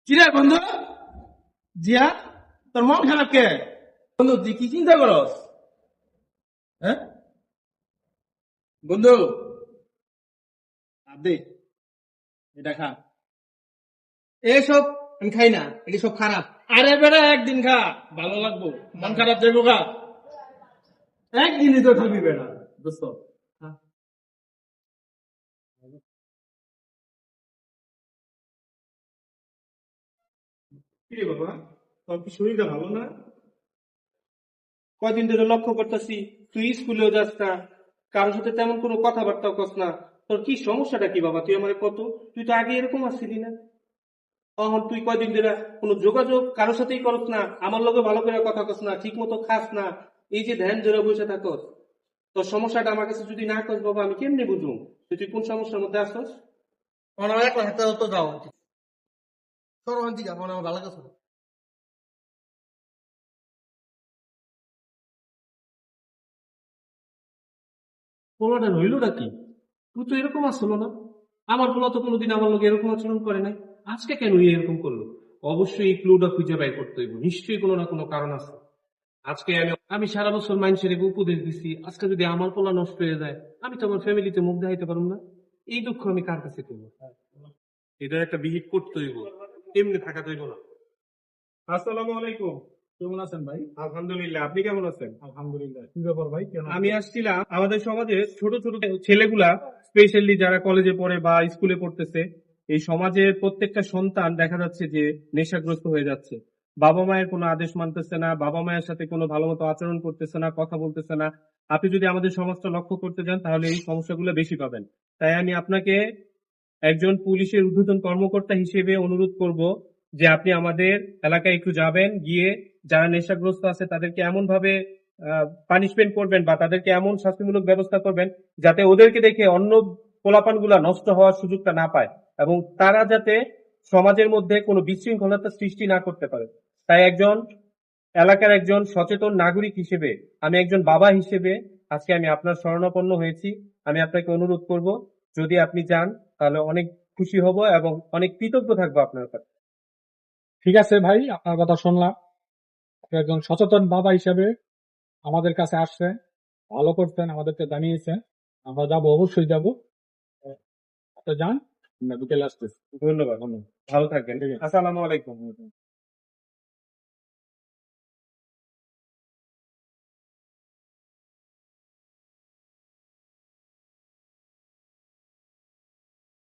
কিরে বন্ধু? জিয়া, তোর মন খারাপ কে? বন্ধু তুই কি চিন্তা করস? হ্যাঁ বন্ধু, দে এটা খা। এসব আমি খাই না, এটি সব খারাপ। আরে বেটা একদিন খা, ভালো লাগবো। মন খারাপ যাবো খা, একদিনই তো খাবি বেটা দোস্ত। খা। কিরে বাবা, তোর কি শরীরটা ভালো না? কয়দিন ধরে লক্ষ্য করতেছি তুই স্কুলেও যাস না, কারোর সাথে তেমন কোনো কথাবার্তা কস না। তোর কি সমস্যাটা কি বাবা? তুই আমার কত, তুই তো আগে এরকম আসছিলি না। তখন তুই কয়দিন ধরে কোনো যোগাযোগ কারোর সাথেই করস না, আমার লগে ভালো করে কথা কস না, ঠিক মতো খাস না, এই যে ধ্যান ধরে বসে থাকস। তোর সমস্যাটা আমার কাছে যদি না কস বাবা, আমি কেমনে বুঝুম যে তুই কোন সমস্যার মধ্যে আসস? আমার একলা হাতে তো যাও সরোহান দিকে আমার আমার ভালো কাছে পোলাটা রইলটা কি? তুই তো এরকম আসলো না। আমার পোলা তো কোনোদিন আমার লোক এরকম আচরণ করে নাই। আজকে কেন এরকম করলো? অবশ্যই এই ক্লুটা খুঁজে বের করতে হইব, নিশ্চয়ই কোনো না কোনো কারণ আছে। আজকে আমি আমি সারা বছর মানুষের উপদেশ দিচ্ছি, আজকে যদি আমার পোলা নষ্ট হয়ে যায়, আমি তো আমার ফ্যামিলিতে মুখ দেখাইতে পারবো না। এই দুঃখ আমি কার কাছে করবো? এটার একটা বিহিত করতে হইব, এমনি থাকা হইব না। আসসালামু আলাইকুম। কেমন আছেন ভাই? আলহামদুলিল্লাহ, আপনি কেমন আছেন? আলহামদুলিল্লাহ। কি ব্যাপার ভাই, কেন? আমি আসছিলাম, আমাদের সমাজে ছোট ছোট ছেলেগুলা, স্পেশালি যারা কলেজে পড়ে বা স্কুলে পড়তেছে, এই সমাজের প্রত্যেকটা সন্তান দেখা যাচ্ছে যে নেশাগ্রস্ত হয়ে যাচ্ছে। বাবা মায়ের কোনো আদেশ মানতেছে না, বাবা মায়ের সাথে কোনো ভালো মতো আচরণ করতেছে না, কথা বলতেছে না। আপনি যদি আমাদের সমাজটা লক্ষ্য করতে যান তাহলে এই সমস্যাগুলো বেশি পাবেন। তাই আমি আপনাকে একজন পুলিশের ঊর্ধ্বতন কর্মকর্তা হিসেবে অনুরোধ করব যে আপনি আমাদের এলাকায় একটু যাবেন, গিয়ে যারা নেশাগ্রস্ত আছে তাদেরকে এমন ভাবে পানিশমেন্ট করবেন বা তাদেরকে এমন শাস্তিমূলক ব্যবস্থা করবেন যাতে ওদেরকে দেখে অন্য পোলাপানগুলা নষ্ট হওয়ার সুযোগটা না পায়, এবং তারা যাতে সমাজের মধ্যে কোনো বিশৃঙ্খলতা সৃষ্টি না করতে পারে। তাই একজন এলাকার একজন সচেতন নাগরিক হিসেবে, আমি একজন বাবা হিসেবে আজকে আমি আপনার শরণাপন্ন হয়েছি। আমি আপনাকে অনুরোধ করব, যদি আপনি যান তাহলে অনেক খুশি হব এবং অনেক কৃতজ্ঞ থাকবো আপনার কাছে। ঠিক আছে ভাই, আপনার কথা শুনলাম। আপনি একজন সচেতন বাবা হিসেবে আমাদের কাছে আসছেন, ভালো করছেন, আমাদেরকে জানিয়েছেন। আমরা যাবো, অবশ্যই যাবো। আপনি যান, আমরা বিকেলে আসতেছি। ধন্যবাদ, ভালো থাকবেন। ঠিক আছে। আসসালামু আলাইকুম।